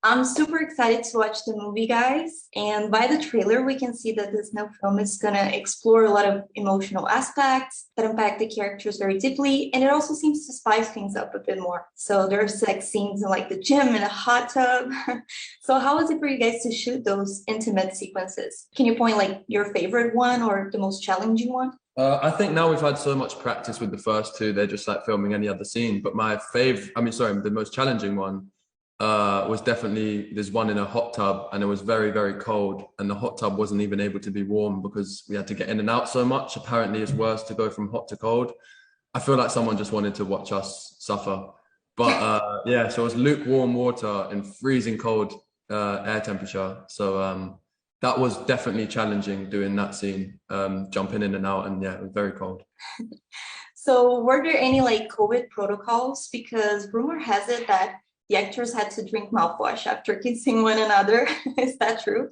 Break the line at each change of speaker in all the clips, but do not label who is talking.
I'm super excited to watch the movie, guys. And by the trailer, we can see that this new film is gonna explore a lot of emotional aspects that impact the characters very deeply. And it also seems to spice things up a bit more. So there are sex scenes in like the gym and a hot tub. So how was it for you guys to shoot those intimate sequences? Can you point like your favorite one or the most challenging one?
I think now we've had so much practice with the first two, they're just like filming any other scene. But the most challenging one was definitely there's one in a hot tub, and it was very, very cold, and the hot tub wasn't even able to be warm because we had to get in and out so much. Apparently, it's worse to go from hot to cold. I feel like someone just wanted to watch us suffer. But yeah, so it was lukewarm water and freezing cold air temperature. So that was definitely challenging doing that scene, jumping in and out, and yeah, it was very cold.
So were there any like COVID protocols? Because rumor has it that the actors had to drink mouthwash after kissing one another. Is that true?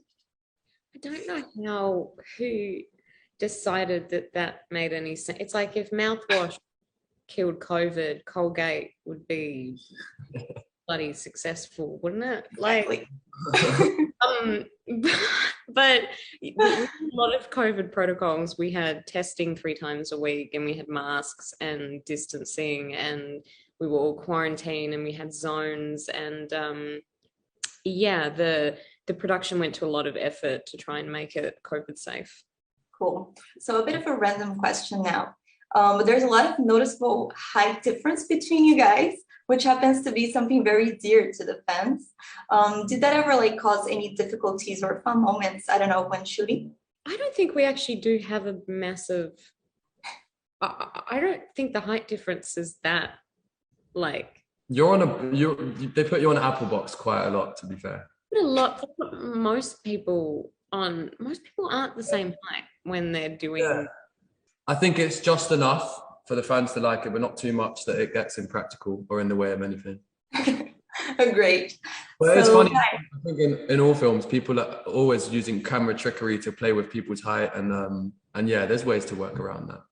I don't know how who decided that that made any sense. It's like if mouthwash killed COVID, Colgate would be bloody successful, wouldn't it? Like,
Exactly.
um, but a lot of COVID protocols, we had testing 3 times a week, and we had masks and distancing, and we were all quarantined, and we had zones, and yeah, the production went to a lot of effort to try and make it COVID safe.
Cool. So a bit of a random question now. But there's a lot of noticeable height difference between you guys, which happens to be something very dear to the fans. Did that ever like cause any difficulties or fun moments? I don't know, when shooting?
I don't think we actually do have a massive. I don't think the height difference is that like
You're on a they put you on an Apple box quite a lot, to be fair.
a lot. Most people aren't the same height when they're
Yeah.
doing.
I think it's just enough for the fans to like it, but not too much that it gets impractical or in the way of anything.
Great.
But it's
So
funny. I think in all films, people are always using camera trickery to play with people's height, and yeah, there's ways to work around that.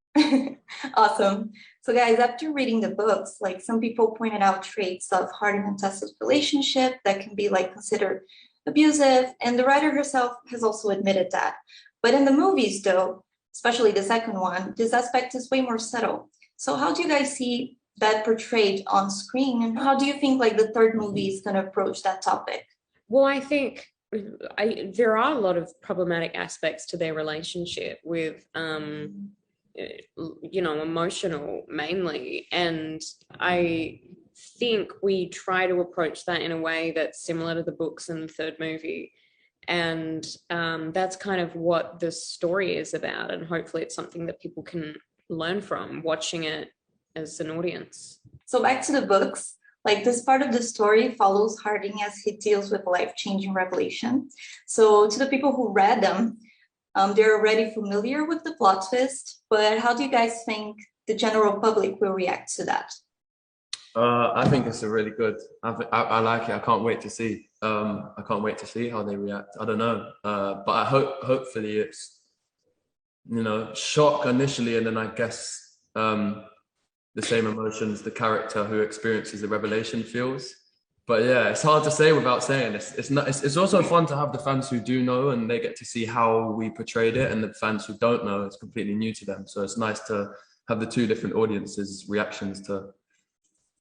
awesome. So guys, after reading the books, like some people pointed out traits of Harding and Tessa's relationship that can be like considered abusive, and the writer herself has also admitted that. But in the movies, though, especially the second one, this aspect is way more subtle. So how do you guys see that portrayed on screen, and how do you think like the third movie is going to approach that topic?
Well, I think there are a lot of problematic aspects to their relationship with emotional mainly, and I think we try to approach that in a way that's similar to the books in the third movie, and that's kind of what the story is about, and hopefully it's something that people can learn from watching it as an audience.
So back to the books, like this part of the story follows Harding as he deals with life-changing revelation. So to the people who read them, they're already familiar with the plot twist, but how do you guys think the general public will react to that?
I think it's a really good. I like it. I can't wait to see. I can't wait to see how they react. I don't know, but hopefully it's shock initially, and then I guess the same emotions the character who experiences the revelation feels. But yeah, it's hard to say without saying. It's also fun to have the fans who do know, and they get to see how we portrayed it, and the fans who don't know, it's completely new to them. So it's nice to have the two different audiences' reactions to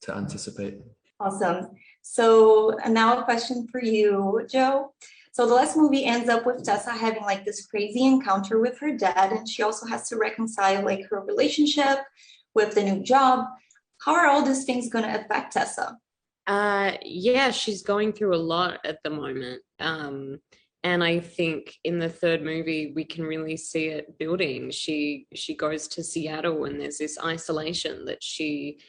anticipate.
Awesome. So now a question for you, Joe. So the last movie ends up with Tessa having like this crazy encounter with her dad, and she also has to reconcile like her relationship with the new job. How are all these things going to affect Tessa?
Yeah, she's going through a lot at the moment. And I think in the third movie we can really see it building. She goes to Seattle, and there's this isolation that she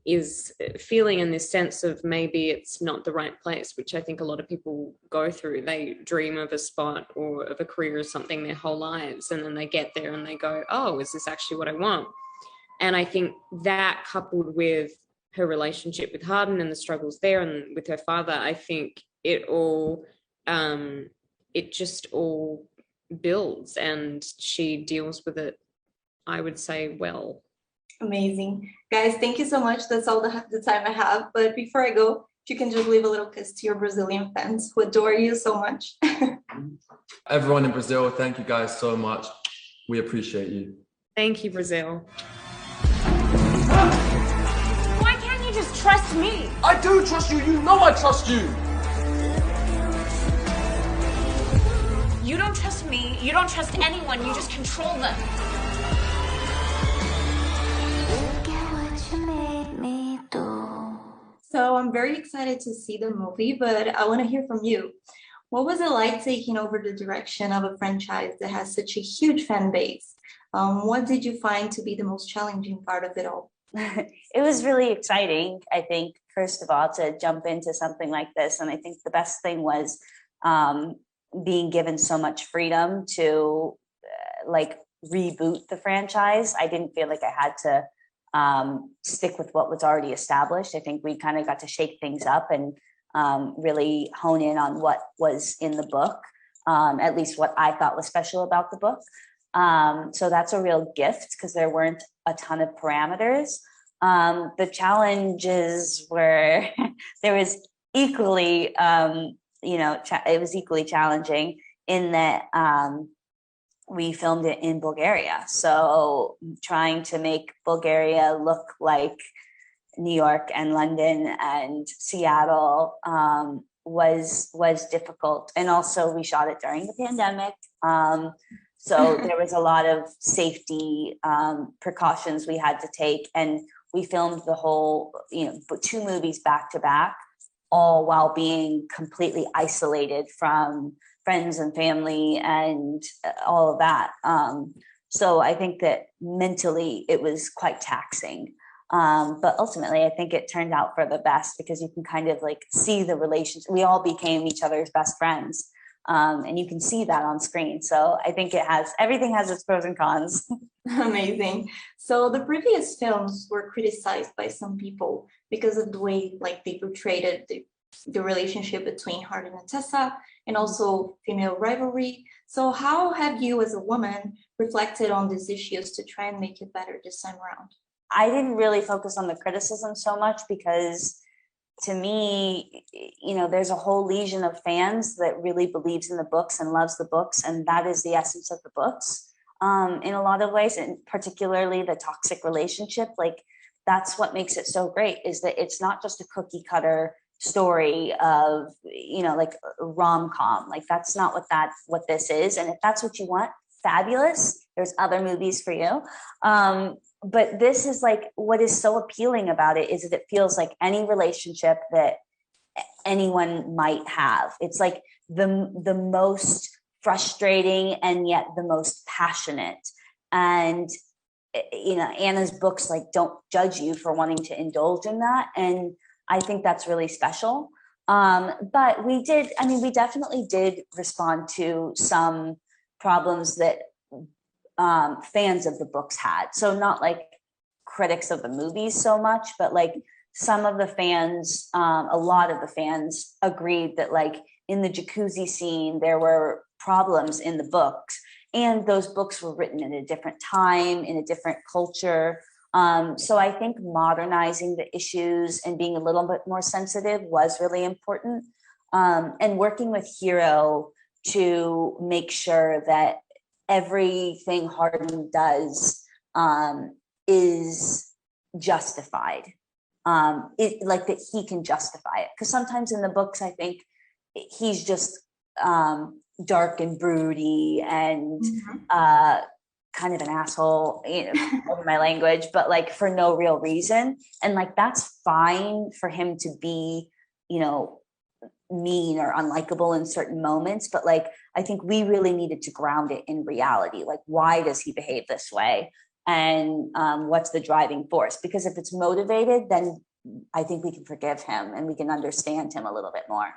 is feeling, in this sense of maybe it's not the right place, which I think a lot of people go through. They dream of a spot or of a career or something their whole lives, and then they get there and they go, oh, is this actually what I want? And I think that, coupled with her relationship with Harden and the struggles there, and with her father, I think it just all builds, and she deals with it, I would say, well.
Amazing. Guys, thank you so much. That's all the time I have. But before I go, if you can just leave a little kiss to your Brazilian fans who adore you so much.
Everyone in Brazil, thank you guys so much. We appreciate you.
Thank you, Brazil.
Why can't you just trust me?
I do trust you. You know I trust you.
You don't trust me. You don't trust anyone. You just control them.
So I'm very excited to see the movie, but I want to hear from you. What was it like taking over the direction of a franchise that has such a huge fan base? What did you find to be the most challenging part of it all?
It was really exciting, I think, first of all, to jump into something like this. And I think the best thing was being given so much freedom to like reboot the franchise. I didn't feel like I had to stick with what was already established. I think we kind of got to shake things up and really hone in on what was in the book, at least what I thought was special about the book. So that's a real gift because there weren't a ton of parameters. The challenges were there was equally, it was equally challenging in that we filmed it in Bulgaria. So trying to make Bulgaria look like New York and London and Seattle was difficult. And also we shot it during the pandemic. So there was a lot of safety precautions we had to take. And we filmed the whole, 2 movies back to back, all while being completely isolated from friends and family and all of that. So I think that mentally it was quite taxing. But ultimately, I think it turned out for the best because you can kind of like see the relationship. We all became each other's best friends. And you can see that on screen. So I think everything has its pros and cons.
Amazing. So the previous films were criticized by some people because of the way like they portrayed it, the relationship between Hardin and Tessa, and also female rivalry. So how have you as a woman reflected on these issues to try and make it better this time around?
I didn't really focus on the criticism so much because to me, there's a whole legion of fans that really believes in the books and loves the books. And that is the essence of the books in a lot of ways, and particularly the toxic relationship. Like that's what makes it so great is that it's not just a cookie cutter story of, like a rom-com. Like that's not what this is. And if that's what you want, fabulous. There's other movies for you. But this is like what is so appealing about it is that it feels like any relationship that anyone might have. It's like the most frustrating and yet the most passionate. And Anna's books like don't judge you for wanting to indulge in that. And I think that's really special. But we definitely did respond to some problems that fans of the books had. So not like critics of the movies so much, but like some of the fans, a lot of the fans agreed that like in the jacuzzi scene, there were problems in the books, and those books were written in a different time, in a different culture. So I think modernizing the issues and being a little bit more sensitive was really important. And working with Hero to make sure that everything Hardin does is justified. Like that he can justify it. Because sometimes in the books, I think he's just dark and broody and kind of an asshole, over my language, but like for no real reason. And like that's fine for him to be, mean or unlikable in certain moments, but like I think we really needed to ground it in reality. Like, why does he behave this way? And what's the driving force? Because if it's motivated, then I think we can forgive him and we can understand him a little bit more.